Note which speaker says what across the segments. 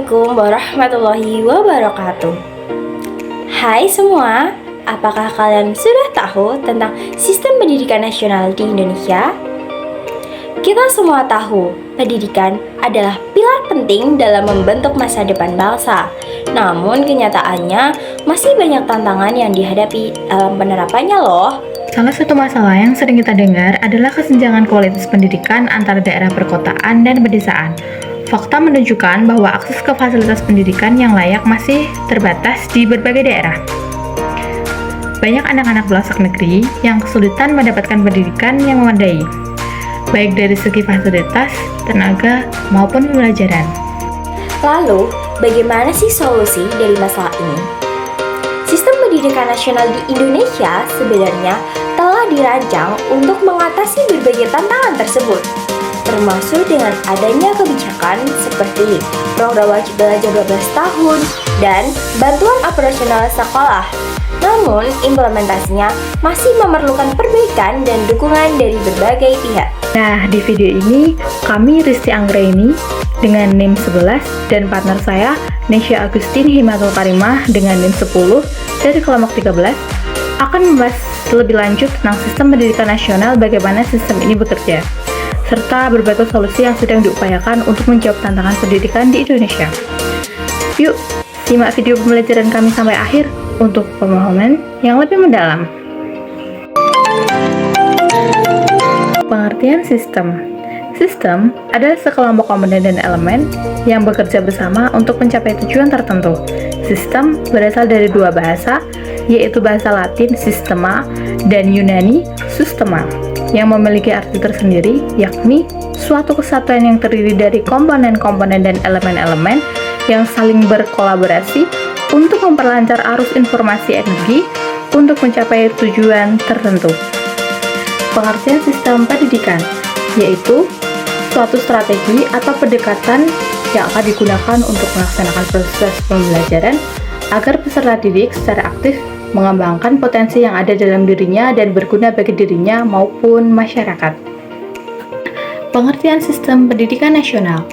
Speaker 1: Assalamualaikum warahmatullahi wabarakatuh. Hai semua, apakah kalian sudah tahu tentang sistem pendidikan nasional di Indonesia? Kita semua tahu, pendidikan adalah pilar penting dalam membentuk masa depan bangsa. Namun kenyataannya masih banyak tantangan yang dihadapi dalam penerapannya loh.
Speaker 2: Salah satu masalah yang sering kita dengar adalah kesenjangan kualitas pendidikan antara daerah perkotaan dan pedesaan. Fakta menunjukkan bahwa akses ke fasilitas pendidikan yang layak masih terbatas di berbagai daerah. Banyak anak-anak pelosok negeri yang kesulitan mendapatkan pendidikan yang memadai, baik dari segi fasilitas, tenaga, maupun pembelajaran.
Speaker 1: Lalu, bagaimana sih solusi dari masalah ini? Sistem pendidikan nasional di Indonesia sebenarnya telah dirancang untuk mengatasi berbagai tantangan tersebut, termasuk dengan adanya kebijakan seperti program wajib belajar 12 tahun dan bantuan operasional sekolah. Namun, implementasinya masih memerlukan perbaikan dan dukungan dari berbagai pihak.
Speaker 2: Nah, di video ini, kami Risti Anggraini dengan NIM 11 dan partner saya, Nesya Agustin Himatul Karimah dengan NIM 10 dari kelompok 13, akan membahas lebih lanjut tentang sistem pendidikan nasional, bagaimana sistem ini bekerja, serta berbagai solusi yang sedang diupayakan untuk menjawab tantangan pendidikan di Indonesia. Yuk, simak video pembelajaran kami sampai akhir untuk pemahaman yang lebih mendalam. Pengertian sistem. Sistem adalah sekelompok komponen dan elemen yang bekerja bersama untuk mencapai tujuan tertentu. Sistem berasal dari dua bahasa, yaitu bahasa Latin sistema dan Yunani systema, yang memiliki arti tersendiri, yakni suatu kesatuan yang terdiri dari komponen-komponen dan elemen-elemen yang saling berkolaborasi untuk memperlancar arus informasi energi untuk mencapai tujuan tertentu. Pengertian sistem pendidikan, yaitu suatu strategi atau pendekatan yang akan digunakan untuk melaksanakan proses pembelajaran agar peserta didik secara aktif mengembangkan potensi yang ada dalam dirinya dan berguna bagi dirinya maupun masyarakat. Pengertian sistem pendidikan nasional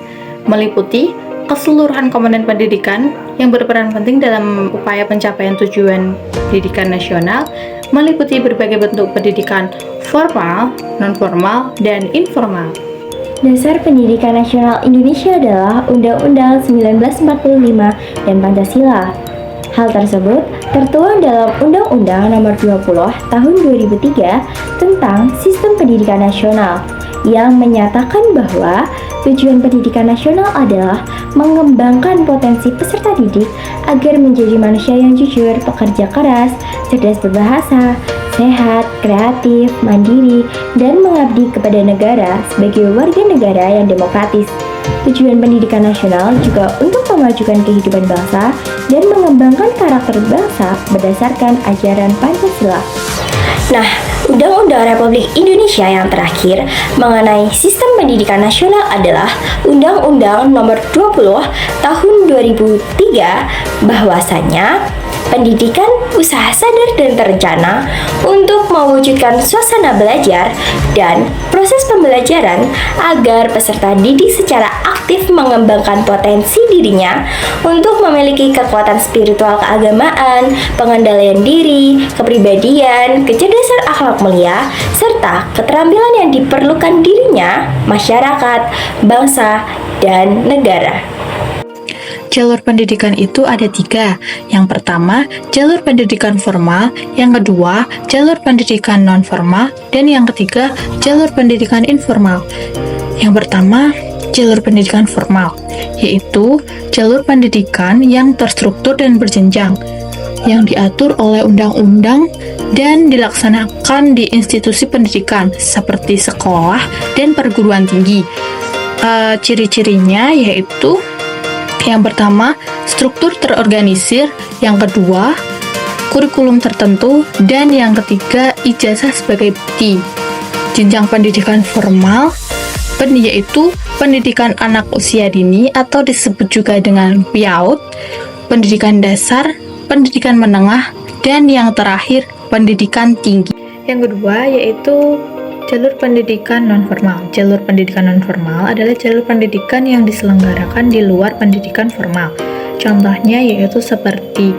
Speaker 2: meliputi keseluruhan komponen pendidikan yang berperan penting dalam upaya pencapaian tujuan pendidikan nasional, meliputi berbagai bentuk pendidikan formal, non-formal, dan informal.
Speaker 1: Dasar Pendidikan Nasional Indonesia adalah Undang-Undang 1945 dan Pancasila. Hal tersebut tertuang dalam Undang-Undang Nomor 20 Tahun 2003 tentang Sistem Pendidikan Nasional yang menyatakan bahwa tujuan pendidikan nasional adalah mengembangkan potensi peserta didik agar menjadi manusia yang jujur, pekerja keras, cerdas berbahasa, sehat, kreatif, mandiri, dan mengabdi kepada negara sebagai warga negara yang demokratis. Tujuan pendidikan nasional juga untuk memajukan kehidupan bangsa dan mengembangkan karakter bangsa berdasarkan ajaran Pancasila. Nah, Undang-Undang Republik Indonesia yang terakhir mengenai sistem pendidikan nasional adalah Undang-Undang Nomor 20 Tahun 2003, bahwasanya pendidikan usaha sadar dan terencana untuk mewujudkan suasana belajar dan proses pembelajaran agar peserta didik secara aktif mengembangkan potensi dirinya untuk memiliki kekuatan spiritual keagamaan, pengendalian diri, kepribadian, kecerdasan akhlak mulia, serta keterampilan yang diperlukan dirinya, masyarakat, bangsa, dan negara.
Speaker 2: Jalur pendidikan itu ada 3. Yang pertama, jalur pendidikan formal. Yang kedua, jalur pendidikan non-formal. Dan yang ketiga, jalur pendidikan informal. Yang pertama, jalur pendidikan formal, yaitu jalur pendidikan yang terstruktur dan berjenjang, yang diatur oleh undang-undang dan dilaksanakan di institusi pendidikan seperti sekolah dan perguruan tinggi. Ciri-cirinya yaitu yang pertama, struktur terorganisir, yang kedua, kurikulum tertentu, dan yang ketiga, ijazah sebagai bukti. Jenjang pendidikan formal yaitu pendidikan anak usia dini atau disebut juga dengan PAUD, pendidikan dasar, pendidikan menengah, dan yang terakhir, pendidikan tinggi. Yang kedua yaitu Jalur pendidikan nonformal. Jalur pendidikan nonformal adalah jalur pendidikan yang diselenggarakan di luar pendidikan formal. Contohnya yaitu seperti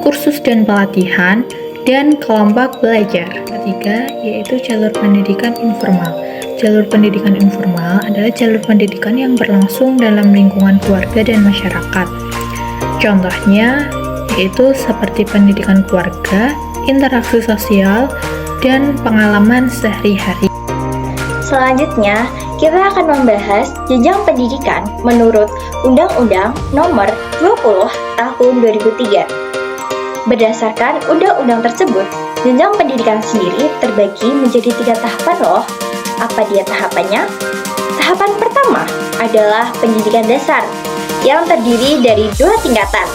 Speaker 2: kursus dan pelatihan dan kelompok belajar. Ketiga yaitu jalur pendidikan informal. Jalur pendidikan informal adalah jalur pendidikan yang berlangsung dalam lingkungan keluarga dan masyarakat. Contohnya yaitu seperti pendidikan keluarga, interaksi sosial, dan pengalaman sehari-hari.
Speaker 1: Selanjutnya, kita akan membahas jenjang pendidikan menurut Undang-Undang Nomor 20 Tahun 2003. Berdasarkan undang-undang tersebut, jenjang pendidikan sendiri terbagi menjadi 3 tahapan loh. Apa dia tahapannya? Tahapan pertama adalah pendidikan dasar yang terdiri dari 2 tingkatan.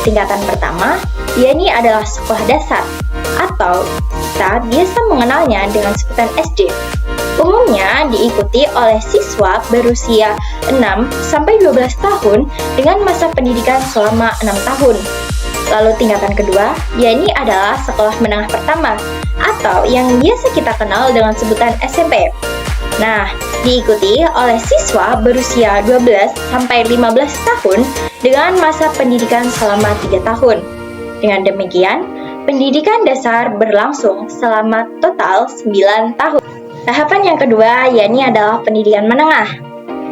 Speaker 1: Tingkatan pertama, yakni adalah sekolah dasar atau kita biasa mengenalnya dengan sebutan SD. Umumnya diikuti oleh siswa berusia 6-12 tahun dengan masa pendidikan selama 6 tahun. Lalu tingkatan kedua, yakni adalah sekolah menengah pertama atau yang biasa kita kenal dengan sebutan SMP. Nah, diikuti oleh siswa berusia 12-15 tahun dengan masa pendidikan selama 3 tahun. Dengan demikian, pendidikan dasar berlangsung selama total 9 tahun. Tahapan yang kedua yakni adalah pendidikan menengah.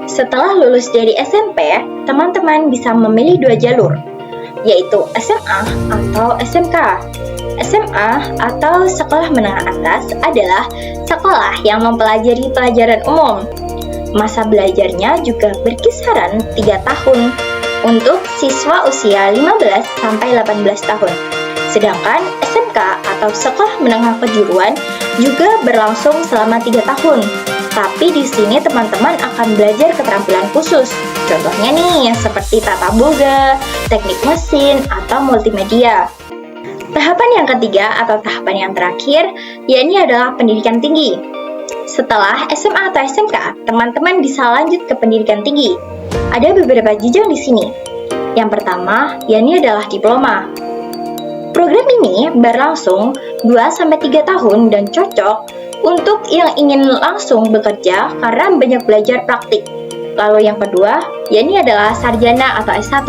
Speaker 1: Setelah lulus dari SMP, teman-teman bisa memilih 2 jalur, yaitu SMA atau SMK. SMA atau sekolah menengah atas adalah sekolah yang mempelajari pelajaran umum. Masa belajarnya juga berkisaran 3 tahun untuk siswa usia 15-18 tahun. Sedangkan SMK atau sekolah menengah kejuruan juga berlangsung selama 3 tahun. Tapi di sini teman-teman akan belajar keterampilan khusus. Contohnya nih, seperti tata boga, teknik mesin, atau multimedia. Tahapan yang ketiga atau tahapan yang terakhir, yakni adalah pendidikan tinggi. Setelah SMA atau SMK, teman-teman bisa lanjut ke pendidikan tinggi. Ada beberapa jenjang di sini. Yang pertama, yakni adalah diploma. Program ini berlangsung 2-3 tahun dan cocok untuk yang ingin langsung bekerja karena banyak belajar praktik. Lalu yang kedua, yakni adalah sarjana atau S1.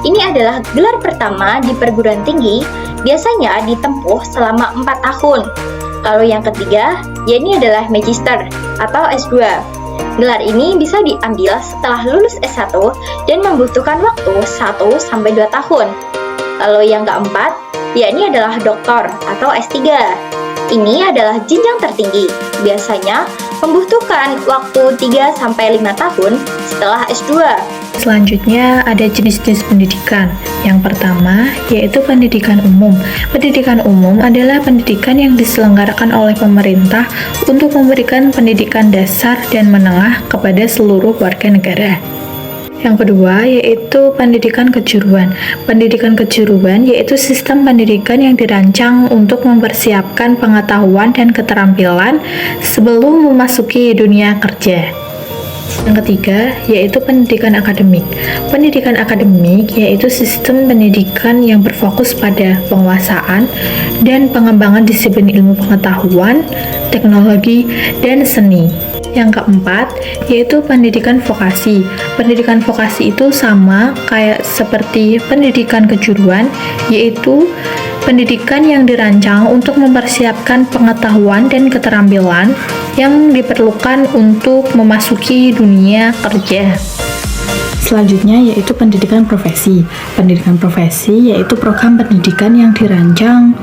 Speaker 1: Ini adalah gelar pertama di perguruan tinggi, biasanya ditempuh selama 4 tahun. Lalu yang ketiga, yakni adalah magister atau S2. Gelar ini bisa diambil setelah lulus S1 dan membutuhkan waktu 1-2 tahun. Lalu yang keempat, yakni adalah doktor atau S3. Ini adalah jenjang tertinggi, biasanya membutuhkan waktu 3-5 tahun setelah S2.
Speaker 2: Selanjutnya ada jenis-jenis pendidikan. Yang pertama yaitu pendidikan umum. Pendidikan umum adalah pendidikan yang diselenggarakan oleh pemerintah untuk memberikan pendidikan dasar dan menengah kepada seluruh warga negara. Yang kedua yaitu pendidikan kejuruan. Pendidikan kejuruan yaitu sistem pendidikan yang dirancang untuk mempersiapkan pengetahuan dan keterampilan sebelum memasuki dunia kerja. Yang ketiga yaitu pendidikan akademik. Pendidikan akademik yaitu sistem pendidikan yang berfokus pada penguasaan dan pengembangan disiplin ilmu pengetahuan, teknologi, dan seni. Yang keempat, yaitu pendidikan vokasi. Pendidikan vokasi itu sama kayak seperti pendidikan kejuruan, yaitu pendidikan yang dirancang untuk mempersiapkan pengetahuan dan keterampilan yang diperlukan untuk memasuki dunia kerja. Selanjutnya yaitu pendidikan profesi. Pendidikan profesi yaitu program pendidikan yang dirancang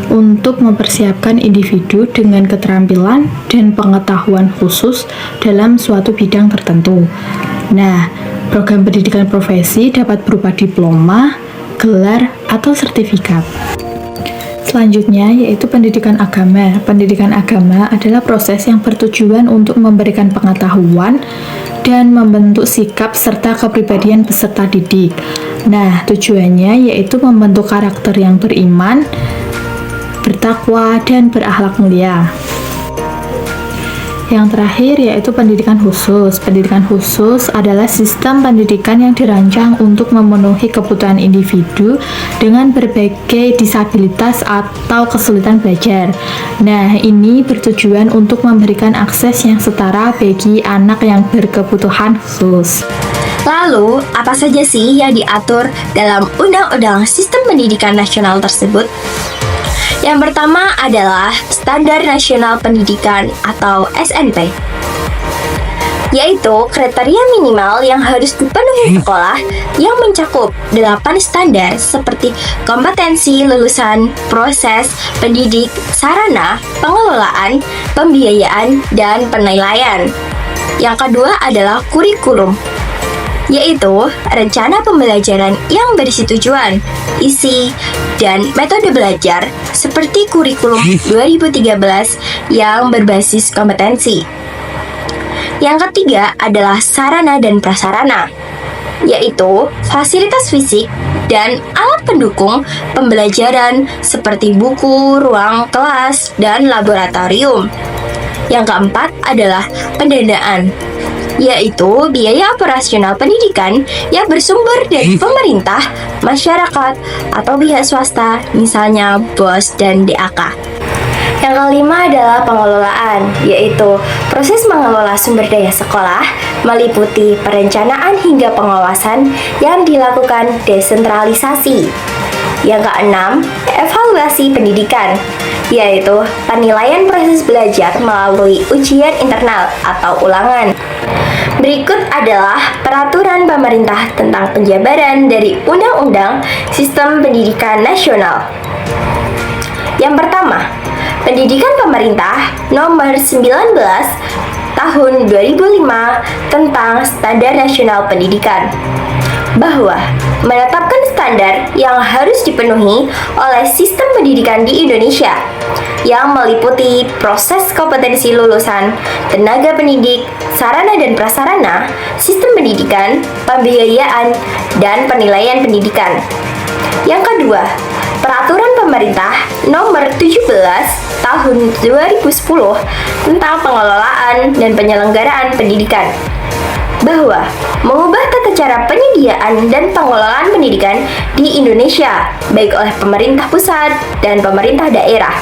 Speaker 2: untuk mempersiapkan individu dengan keterampilan dan pengetahuan khusus dalam suatu bidang tertentu. Nah, program pendidikan profesi dapat berupa diploma, gelar, atau sertifikat. Selanjutnya yaitu pendidikan agama. Pendidikan agama adalah proses yang bertujuan untuk memberikan pengetahuan dan membentuk sikap serta kepribadian peserta didik. Nah, tujuannya yaitu membentuk karakter yang beriman, bertakwa, dan berakhlak mulia. Yang terakhir yaitu pendidikan khusus. Pendidikan khusus adalah sistem pendidikan yang dirancang untuk memenuhi kebutuhan individu dengan berbagai disabilitas atau kesulitan belajar. Nah, ini bertujuan untuk memberikan akses yang setara bagi anak yang berkebutuhan khusus.
Speaker 1: Lalu, apa saja sih yang diatur dalam Undang-Undang Sistem Pendidikan Nasional tersebut? Yang pertama adalah Standar Nasional Pendidikan atau SNP, yaitu kriteria minimal yang harus dipenuhi sekolah yang mencakup 8 standar seperti kompetensi lulusan, proses, pendidik, sarana, pengelolaan, pembiayaan, dan penilaian. Yang kedua adalah kurikulum, yaitu rencana pembelajaran yang berisi tujuan, isi, dan metode belajar seperti kurikulum 2013 yang berbasis kompetensi. Yang ketiga adalah sarana dan prasarana, yaitu fasilitas fisik dan alat pendukung pembelajaran seperti buku, ruang kelas, dan laboratorium. Yang keempat adalah pendanaan, yaitu biaya operasional pendidikan yang bersumber dari pemerintah, masyarakat, atau pihak swasta, misalnya BOS dan DAK. Yang kelima adalah pengelolaan, yaitu proses mengelola sumber daya sekolah, meliputi perencanaan hingga pengawasan yang dilakukan desentralisasi. Yang keenam, evaluasi pendidikan, yaitu penilaian proses belajar melalui ujian internal atau ulangan. Berikut adalah peraturan pemerintah tentang penjabaran dari Undang-Undang Sistem Pendidikan Nasional. Yang pertama, Pendidikan Pemerintah Nomor 19 Tahun 2005 tentang Standar Nasional Pendidikan, bahwa menetapkan standar yang harus dipenuhi oleh sistem pendidikan di Indonesia yang meliputi proses kompetensi lulusan, tenaga pendidik, sarana dan prasarana, sistem pendidikan, pembiayaan, dan penilaian pendidikan. Yang kedua, Peraturan Pemerintah Nomor 17 Tahun 2010 tentang pengelolaan dan penyelenggaraan pendidikan, bahwa mengubah tata cara penyediaan dan pengelolaan pendidikan di Indonesia, baik oleh pemerintah pusat dan pemerintah daerah.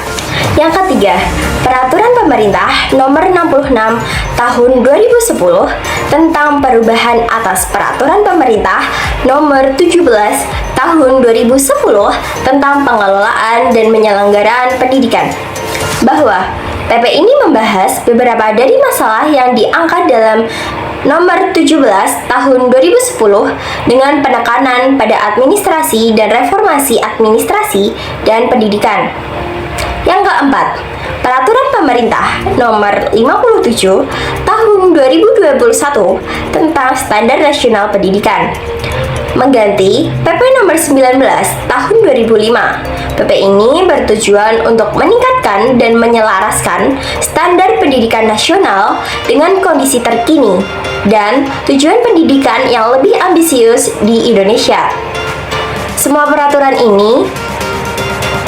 Speaker 1: Yang ketiga, Peraturan Pemerintah Nomor 66 Tahun 2010 tentang perubahan atas Peraturan Pemerintah Nomor 17 Tahun 2010 tentang pengelolaan dan penyelenggaraan pendidikan, bahwa PP ini membahas beberapa dari masalah yang diangkat dalam Nomor 17 Tahun 2010 dengan penekanan pada administrasi dan reformasi administrasi dan pendidikan. Yang keempat, Peraturan Pemerintah Nomor 57 Tahun 2021 tentang Standar Nasional Pendidikan, mengganti PP Nomor 19 Tahun 2005. PP ini bertujuan untuk meningkatkan dan menyelaraskan standar pendidikan nasional dengan kondisi terkini dan tujuan pendidikan yang lebih ambisius di Indonesia. Semua peraturan ini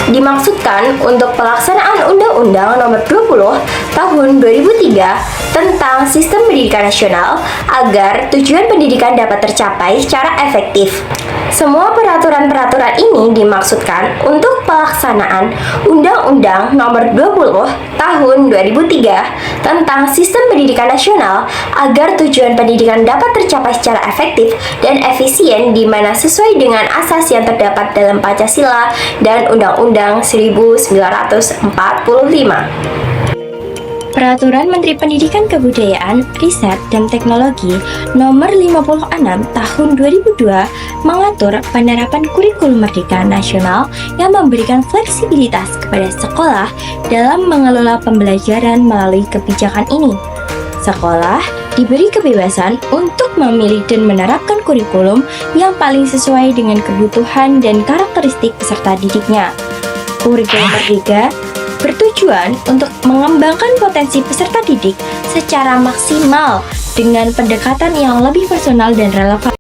Speaker 1: dimaksudkan untuk pelaksanaan Undang-Undang Nomor 20 Tahun 2003 tentang Sistem Pendidikan Nasional agar tujuan pendidikan dapat tercapai secara efektif. Semua peraturan-peraturan ini dimaksudkan untuk pelaksanaan Undang-Undang Nomor 20 Tahun 2003 tentang Sistem Pendidikan Nasional agar tujuan pendidikan dapat tercapai secara efektif dan efisien di mana sesuai dengan asas yang terdapat dalam Pancasila dan Undang-Undang 1945. Peraturan Menteri Pendidikan Kebudayaan, Riset, dan Teknologi Nomor 56 Tahun 2002 mengatur penerapan kurikulum Merdeka Nasional yang memberikan fleksibilitas kepada sekolah dalam mengelola pembelajaran melalui kebijakan ini. Sekolah diberi kebebasan untuk memilih dan menerapkan kurikulum yang paling sesuai dengan kebutuhan dan karakteristik peserta didiknya. Kurikulum Merdeka bertujuan untuk mengembangkan potensi peserta didik secara maksimal dengan pendekatan yang lebih personal dan relevan.